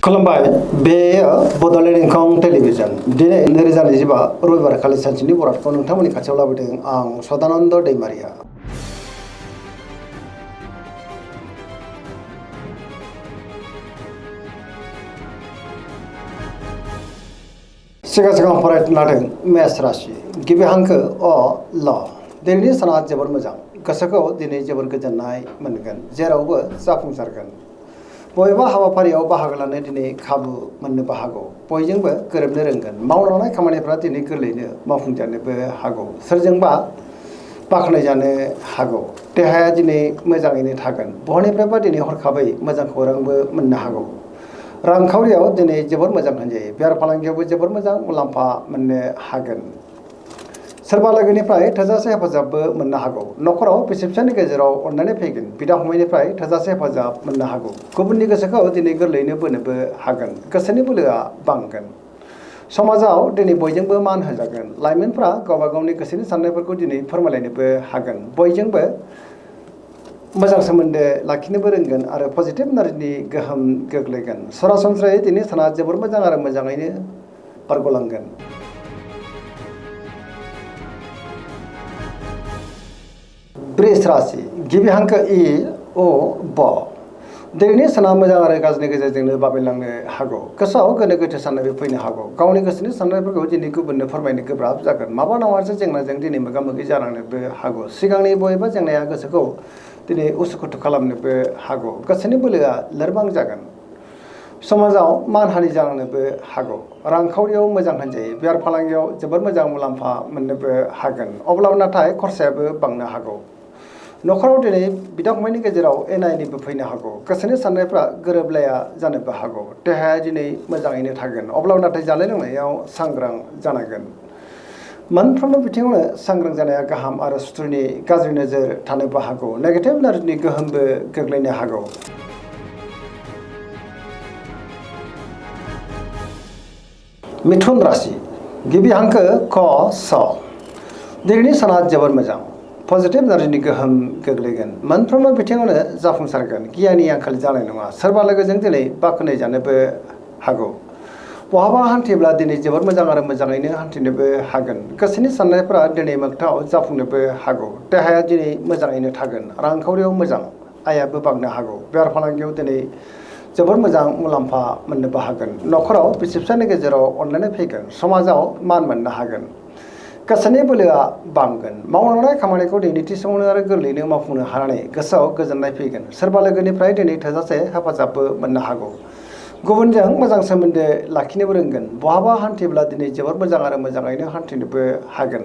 खुलुमबाय बे बड'लेण्ड इंखं टेलिभिजन दिनै 2025 रबिबार खालि सानसेनि बरादखौ नोंथांमोननि खाथियाव लाबोदों आं सदानन्द दैमारिया। सिगां फरायनो लादों मेष राशि गिबि हांखो अ ल दिनैनि साना जोबोर मोजां गोसोखौ दिनै जोबोर गोजोननाय मोनगोन जेरावबो जाफुंसारगोन बबेबा हाबाफारियाव बाहागो लानो दिनै खाबु मोननोबो हागौ बयजोंबो गोरोबनो रोंगोन मावनो लानाय खामानिफ्रा दिनै गोरलैयैनो मावफुंजानोबो हागौ सोरजोंबा बाख्नायजानो हागौ देहाया दिनै मोजाङैनो थागोन बहानिफ्रायबा दिनै हरखाबै मोजां खौरांबो मोननो हागौ रांखावरियाव दिनै जोबोर मोजां होनजायो बेफार फालांगियावबो जोबोर मोजां मुलाम्फा मोननो हागोन सोरबा लोगोनिफ्राय थोजासे हेफाजाबबो मोननो हागौ न'खराव बिसि फिसायनि गेजेराव अननानै फैगोन बिदा फंबायनिफ्राय थोजासे हेफाजाब मोननो हागौ गुबुननि गोसोखौ दिनै गोरलैयैनो बोनोबो हागोन गोसोनि बोलोआ बांगोन समाजाव दिनै बयजोंबो मान होजागोन लाइमोनफ्रा गावबा गावनि गोसोनि साननायफोरखौ दिनै फोरमायलायनोबो हागोन बयजोंबो मोजां सोमोन्दो लाखिनोबो रोंगोन आरो पजिटिभ एनार्जिनि गोहोम गोग्लैगोन सरासनस्रायै दिनै साना जोबोर मोजां आरो मोजाङैनो बारग'लांगोन। वृष राशि गिबि हांखो इ अ ब दिनैनि साना मोजां आरो गाज्रिनि गेजेरजोंनो बाबेनलांनो हागौ गोसोआव गोनो गोथो साननायबो फैनो हागौ गावनि गोसोनि साननायफोरखौ दिनै गुबुननो फोरमायनो गोब्राब जागोन माबा नङा जेंनाजों दिनै मोगा मोगि जानांनोबो हागौ सिगांनि बबेबा जेंनाया गोसोखौ दिनै उसुखुथु खालामनोबो हागौ गोसोनि बोलोआ लोरबां जागोन समाजाव मानहानि जानांनोबो हागौ रांखावरियाव मोजां होनजायो बेफार फालांगियाव जोबोर मोजां मुलाम्फा मोननोबो हागोन अब्लाबो नाथाय खरसायाबो बांनो हागौ न'खराव दिनै बिदा फंबायनि गेजेराव एना एनिबो फैनो हागौ गोसोनि साननायफ्रा गोरोबलाया जानोबो हागौ देहाया दिनै मोजाङैनो थागोन अब्लाबो नाथाय जानाय लोंनायाव सांग्रां जानांगोन मोनफ्रोमबो बिथिङावनो सांग्रां जानाया गाहाम आरो सुथुरनि गाज्रि नोजोर थानोबो हागौ नेगेटिभ एनार्जिनि गोहोमबो गोग्लैनो हागौ। मिथुन राशि गिबि हांखो क स दिनैनि साना जोबोर मोजां पजिटिभ एनार्जिनि गोहोम गोग्लैगोन मोनफ्रोमबो बिथिङावनो जाफुंसारगोन गियाननि आंखाल जानाय नङा सोरबा लोगोजों दिनै बाख्नायजानोबो हागौ बहाबा हान्थिब्ला दिनै जोबोर मोजां आरो मोजाङैनो हान्थिनोबो हागोन गोसोनि साननायफोरा दिनै मोगथाङाव जाफुंनोबो हागौ देहाया दिनै मोजाङैनो थागोन रांखावरियाव मोजां आयाबो बांनो हागौ बेफार फालांगियाव दिनै जोबोर मोजां मुलाम्फा मोननोबो हागोन न'खराव बिसि फिसायनि गेजेराव अनलायनाय फैगोन समाजाव मान मोननो हागोन गोसोनि बोलोआ बांगोन मावनो लानाय खामानिखौ दिनै थि समावनो आरो गोरलैयैनो मावफुंनो हानानै गोसोआव गोजोननाय फैगोन सोरबा लोगोनिफ्राय दिनै थोजासे हेफाजाबबो मोननो हागौ गुबुनजों मोजां सोमोन्दो लाखिनोबो रोंगोन बहाबा हान्थिब्ला दिनै जोबोर मोजां आरो मोजाङैनो हान्थिनोबो हागोन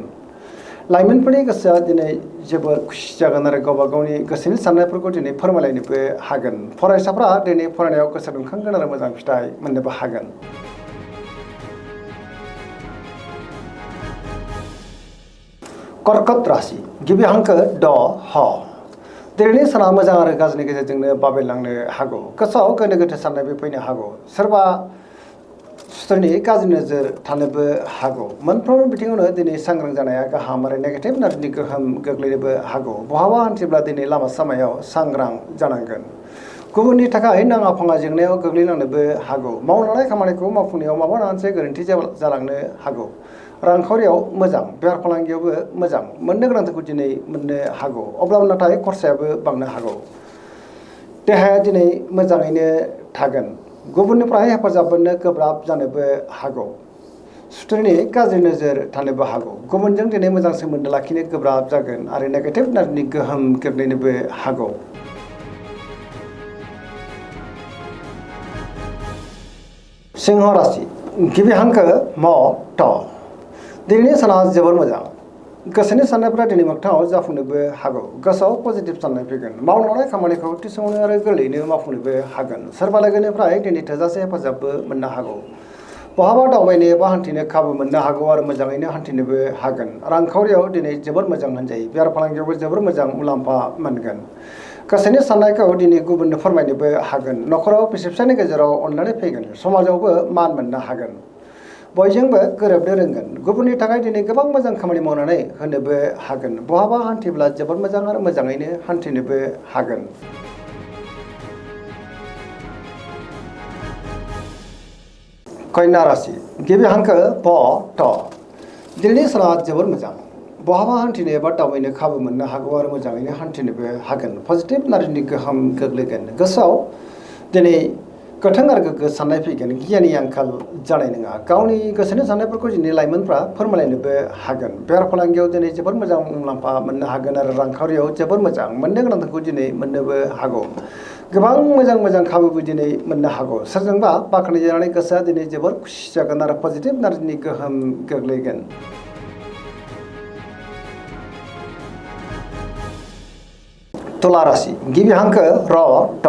लाइमोनफोरनि गोसोआ दिनै जोबोर खुसि जागोन आरो गावबा गावनि गोसोनि साननायफोरखौ दिनै फोरमायलायनोबो हागोन फरायसाफ्रा दिनै फरायनायाव गोसो दुंखांगोन आरो मोजां फिथाइ मोननोबो हागोन। कर्कट राशि गिबि हांखो ड ह दिनैनि साना मोजां आरो गाज्रिनि गेजेरजोंनो बाबेनलांनो हागौ गोसोआव गोनो गोथो साननायबो फैनो हागौ सोरबा सुथुरनि गाज्रि नोजोर थानोबो हागौ मोनफ्रोमबो बिथिङावनो दिनै सांग्रां जानाया गाहाम आरो नेगेटिभ एनार्जिनि गोहोम गोग्लैनोबो हागौ बहाबा हान्थिब्ला दिनै लामा सामायाव सांग्रां जानांगोन गुबुननि थाखाय नाङा फाङा जेंनायाव गोग्लैलांनोबो हागौ मावनो लानाय खामानिखौ मावफुंनायाव माबा मोनसे गोरोन्थि जालांनो हागौ रांखावरियाव मोजां बेफार फालांगियावबो मोजां मोननो गोनांथिखौ दिनै मोननो हागौ अब्लाबो नाथाय खरसायाबो बांनो हागौ देहाया दिनै मोजाङैनो थागोन गुबुननिफ्राय हेफाजाब मोननो गोब्राब जानोबो हागौ सुथुरनि गाज्रि नोजोर थानोबो हागौ गुबुनजों दिनै मोजां सोमोन्दो लाखिनो गोब्राब जागोन आरो नेगेटिभ एनार्जिनि गोहोम गोग्लैनोबो हागौ। सिंह राशि गिबि हांखो म ट दिनैनि साना जोबोर मोजां गोसोनि साननायफ्रा दिनै मोगथाङाव जाफुंनोबो हागौ गोसोआव पजिटिभ साननाय फैगोन मावनो लानाय खामानिखौ थि समावनो आरो गोरलैयैनो मावफुंनोबो हागोन सोरबा लोगोनिफ्राय दिनै थोजासे हेफाजाबबो मोननो हागौ बहाबा दावबायनो एबा हान्थिनो खाबु मोननो हागौ आरो मोजाङैनो हान्थिनोबो हागोन रांखावरियाव दिनै जोबोर मोजां होनजायो बेफार फालांगियावबो जोबोर मोजां मुलाम्फा मोनगोन गोसोनि साननायखौ दिनै गुबुननो फोरमायनोबो हागोन न'खराव बिसि फिसायनि गेजेराव अननानै फैगोन समाजावबो मान मोननो हागोन बयजोंबो गोरोबनो रोंगोन गुबुननि थाखाय दिनै गोबां मोजां खामानि मावनानै होनोबो हागोन बहाबा हान्थिब्ला जोबोर मोजां आरो मोजाङैनो हान्थिनोबो हागोन। कन्या राशि गिबि हांखो ब ट दिनैनि साना जोबोर मोजां बहाबा हान्थिनो एबा दावबायनो खाबु मोननो हागौ आरो मोजाङैनो हान्थिनोबो हागोन पजिटिभ नारजिनि गोहोम गोग्लैगोन गोसोआव दिनै गोथों आरो गोग्गो साननाय फैगोन गियाननि आंखाल जानाय नङा गावनि गोसोनि साननायफोरखौ दिनै लाइमोनफ्रा फोरमायलायनोबो हागोन बेफार फालांगियाव दिनै जोबोर मोजां मुलाम्फा मोननो हागोन आरो रांखावरियाव जोबोर मोजां मोननो गोनांखौ दिनै मोननोबो हागौ गोबां मोजां खाबुबो दिनै मोननो हागौ सोरजोंबा बाख्नायजानानै गोसोआ दिनै जोबोर खुसि जागोन आरो पजिटिभ नारजिनि गोहोम गोग्लैगोन तुला राशि गिबि हांखो र ट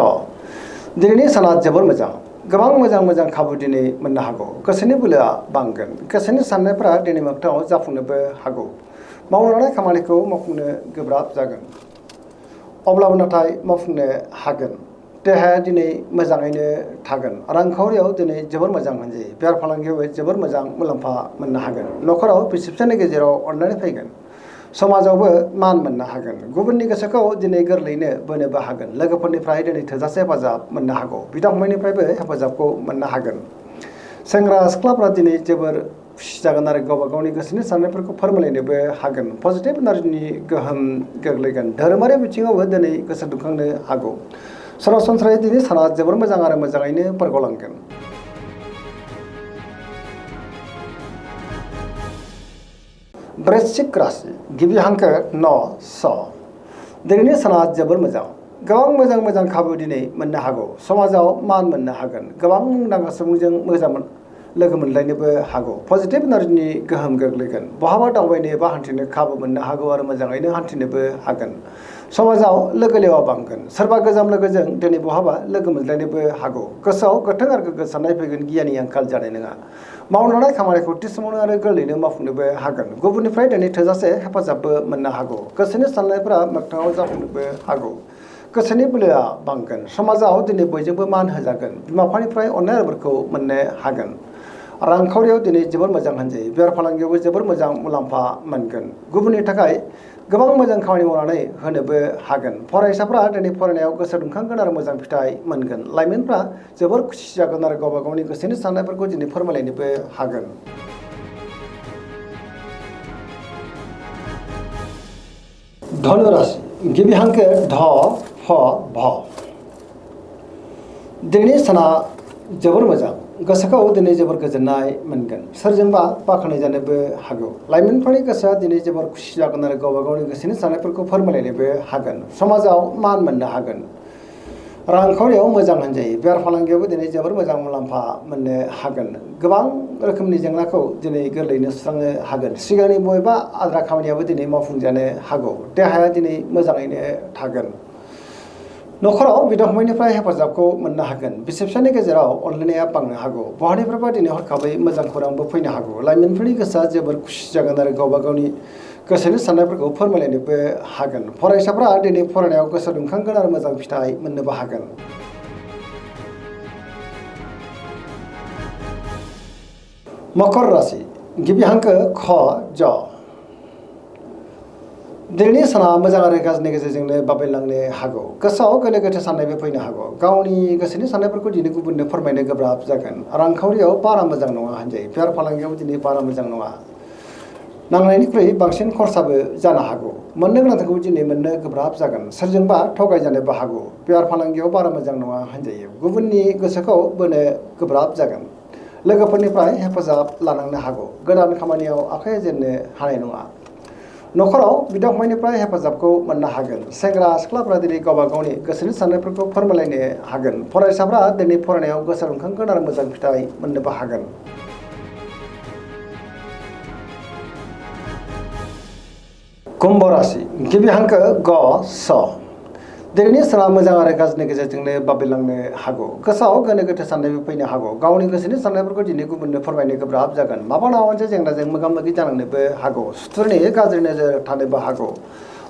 दिनैनि साना जोबोर मोजां गोबां मोजां खाबु दिनै मोननो हागौ गोसोनि बोलोआ बांगोन गोसोनि साननायफोरा दिनै मोगथाङाव जाफुंनोबो हागौ मावनो लानाय खामानिखौ मावफुंनो गोब्राब जागोन अब्लाबो नाथाय मावफुंनो हागोन देहाया दिनै मोजाङैनो थागोन रांखावरियाव दिनै जोबोर मोजां मोनजायो बेफार फालांगियावबो जोबोर मोजां मुलाम्फा मोननो हागोन न'खराव बिसि फिसायनि गेजेराव अनलायनाय फैगोन समाजावबो मान मोननो हागोन गुबुननि गोसोखौ दिनै गोरलैयैनो बोनोबो हागोन लोगोफोरनिफ्राय दिनै थोजासे हेफाजाब मोननो हागौ बिदा फंबायनिफ्रायबो हेफाजाबखौ मोननो हागोन सेंग्रा सिख्लाफ्रा दिनै जोबोर खुसि जागोन आरो गावबा गावनि गोसोनि साननायफोरखौ फोरमायलायनोबो हागोन पजिटिभ एनार्जिनि गोहोम गोग्लैगोन धोरोमारि बिथिङावबो दिनै गोसो दुंखांनो हागौ सरासनस्रायै दिनै साना जोबोर मोजां आरो मोजाङैनो बारग'लांगोन वृश्चिक राशि गिबि हांखो न स दिनैनि साना जोबोर मोजां गोबां मोजां खाबु दिनै मोननो हागौ समाजाव मान मोननो हागोन गोबां मुंदांखा सुबुंजों मोजां लोगो मोनलायनोबो हागौ पजिटिभ एनार्जिनि गोहोम गोग्लैगोन बहाबा दावबायनो एबा हान्थिनो खाबु मोननो हागौ आरो मोजाङैनो हान्थिनोबो हागोन समाजाव लोगो लेवा बांगोन सोरबा गोजाम लोगोजों दिनै बहाबा लोगो मोनलायनोबो हागौ गोसोआव गोथों आरो गोग्गो साननाय फैगोन गियाननि आंखाल जानाय नङा मावनो लानाय खामानिखौ थि समावनो आरो गोरलैयैनो मावफुंनोबो हागोन गुबुननिफ्राय दिनै थोजासे हेफाजाबबो मोननो हागौ गोसोनि साननायफोरा मोगथाङाव जाफुंनोबो हागौ गोसोनि बोलोआ बांगोन समाजाव दिनै बयजोंबो मान होजागोन बिमा बिफानिफ्राय अननाय आरोफोरखौ मोननो हागोन रांखावरियाव दिनै जोबोर मोजां होनजायो बेफार फालांगियावबो जोबोर मोजां मुलाम्फा मोनगोन गुबुननि थाखाय गोबां मोजां खामानि मावनानै होनोबो हागोन फरायसाफ्रा दिनै फरायनायाव गोसो दुंखांगोन आरो मोजां फिथाइ मोनगोन लाइमोनफ्रा जोबोर खुसि जागोन आरो गावबा गावनि गोसोनि साननायफोरखौ दिनै फोरमायलायनोबो हागोन धनु राशि गिबि हांखो ध फ भ दिनैनि साना जोबोर मोजां गोसोखौ दिनै जोबोर गोजोननाय मोनगोन सोरजोंबा बाख्नायजानोबो हागौ लाइमोनफोरनि गोसोआ दिनै जोबोर खुसि जागोन आरो गावबा गावनि गोसोनि साननायफोरखौ फोरमायलायनोबो हागोन समाजाव मान मोननो हागोन रांखावरियाव मोजां होनजायो बेफार फालांगियावबो दिनै जोबोर मोजां मुलाम्फा मोननो हागोन गोबां रोखोमनि जेंनाखौ दिनै गोरलैयैनो सुस्रांनो हागोन सिगांनि बबेबा आद्रा खामानियाबो दिनै मावफुंजानो हागौ देहाया दिनै मोजाङैनो थागोन न'खराव बिदा फंबायनिफ्राय हेफाजाबखौ मोननो हागोन बिसि फिसायनि गेजेराव अनलायनाया बांनो हागौ बहानिफ्रायबा दिनै हरखाबै मोजां खौरांबो फैनो हागौ लाइमोनफोरनि गोसोआ जोबोर खुसि जागोन आरो गावबा गावनि गोसोनि साननायफोरखौ फोरमायलायनोबो हागोन फरायसाफ्रा दिनै फरायनायाव गोसो दुंखांगोन आरो मोजां फिथाइ मोननोबो हागोन मकर राशि गिबि हांखो ख ज दिनैनि साना मोजां आरो गाज्रिनि गेजेरजोंनो बाबेनलांनो हागौ गोसोआव गोनो गोथो साननायबो फैनो हागौ गावनि गोसोनि साननायफोरखौ दिनै गुबुननो फोरमायनो गोब्राब जागोन रांखावरियाव बारा मोजां नङा होनजायो बेफार फालांगियाव दिनै बारा मोजां नङा नांनायनिख्रुइ बांसिन खरसाबो जानो हागौ मोननो गोनांखौ दिनै मोननो गोब्राब जागोन सोरजोंबा थगायजानोबो हागौ बेफार फालांगियाव बारा मोजां नङा होनजायो गुबुननि गोसोखौ बोनो गोब्राब जागोन लोगोफोरनिफ्राय हेफाजाब लानांनो हागौ गोदान खामानियाव आखाइ होजेननो हानाय नङा न'खराव बिदा फंबायनिफ्राय हेफाजाबखौ मोननो हागोन सेंग्रा सिख्लाफ्रा दिनै गावबा गावनि गोसोनि साननायफोरखौ फोरमायलायनो हागोन फरायसाफ्रा दिनै फरायनायाव गोसो दुंखांगोन आरो मोजां फिथाइ मोननोबो हागोन कुम्भ राशि गिबि हांखो ग स दिनैनि साना मोजां आरो गाज्रिनि गेजेरजोंनो बाबेनलांनो हागौ गोसोआव गोनो गोथो साननायबो फैनो हागौ गावनि गोसोनि साननायफोरखौ दिनै गुबुननो फोरमायनो गोब्राब जागोन माबा नङा मोनसे जेंनाजों मोगा मोगि जानांनोबो हागौ सुथुरनि गाज्रि नोजोर थानोबो हागौ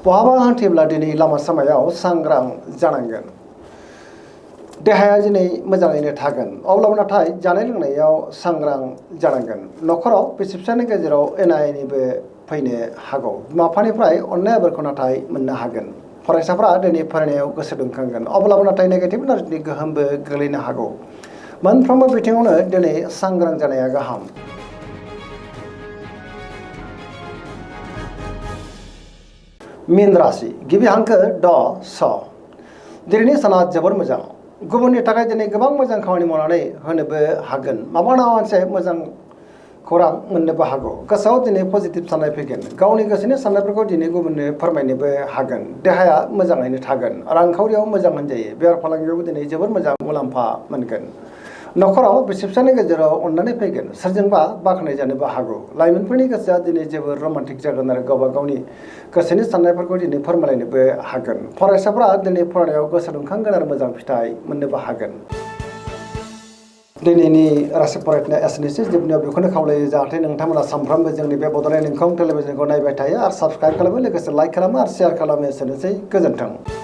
बहाबा हान्थिब्ला दिनै लामा सामायाव सांग्रां जानांगोन देहाया दिनै मोजाङैनो थागोन अब्लाबो नाथाय जानाय लोंनायाव सांग्रां जानांगोन न'खराव बिसि फिसायनि गेजेराव एना एनिबो फैनो हागौ बिमा बिफानिफ्राय अननाय आबोरखौ नाथाय मोननो हागोन फरायसाफ्रा दिनै फरायनायाव गोसो दुंखांगोन अब्लाबो नाथाय नेगेटिभ एनार्जिनि गोहोमबो गोग्लैनो हागौ मोनफ्रोमबो बिथिङावनो दिनै सांग्रां जानाया गाहाम। मीन राशि गिबि हांखो ड स दिनैनि साना जोबोर मोजां। गुबुननि थाखाय दिनै गोबां मोजां खामानि मावनानै होनोबो हागोन। माबा नङा मोनसे मोजां खौरां मोननोबो हागौ। गोसोआव दिनै पजिटिभ साननाय फैगोन। गावनि गोसोनि साननायफोरखौ दिनै गुबुननो फोरमायनोबो हागोन। देहाया मोजाङैनो थागोन। रांखावरियाव मोजां होनजायो। बेफार फालांगियावबो दिनै जोबोर मोजां मुलाम्फा मोनगोन। न'खराव बिसि-फिसायनि गेजेराव अननानै फैगोन। सोरजोंबा बाख्नाय जानोबो हागौ। लाइमोनफोरनि गोसोआ दिनै जोबोर रमान्टिक जागोन आरो गावबा गावनि गोसोनि साननायफोरखौ दिनै फोरमायलायनोबो हागोन। फरायसाफोरा दिनै फरायनायाव गोसो दुंखांगोन आरो मोजां फिथाइ मोननोबो हागोन। दिनैनि राशि फरायनाया एसेनोसै। जोबनायाव बेखौनो खावलायो जाहाथे नोंथांमोना सानफ्रोमबो जोंनि बे बड'लेण्ड इंखं टेलिभिजनखौ नायबाय थायो आरो साबस्क्राइब खालामो, लोगोसे लाइक खालामो आरो शेयार खालामो। एसेनोसै, गोजोन्थों।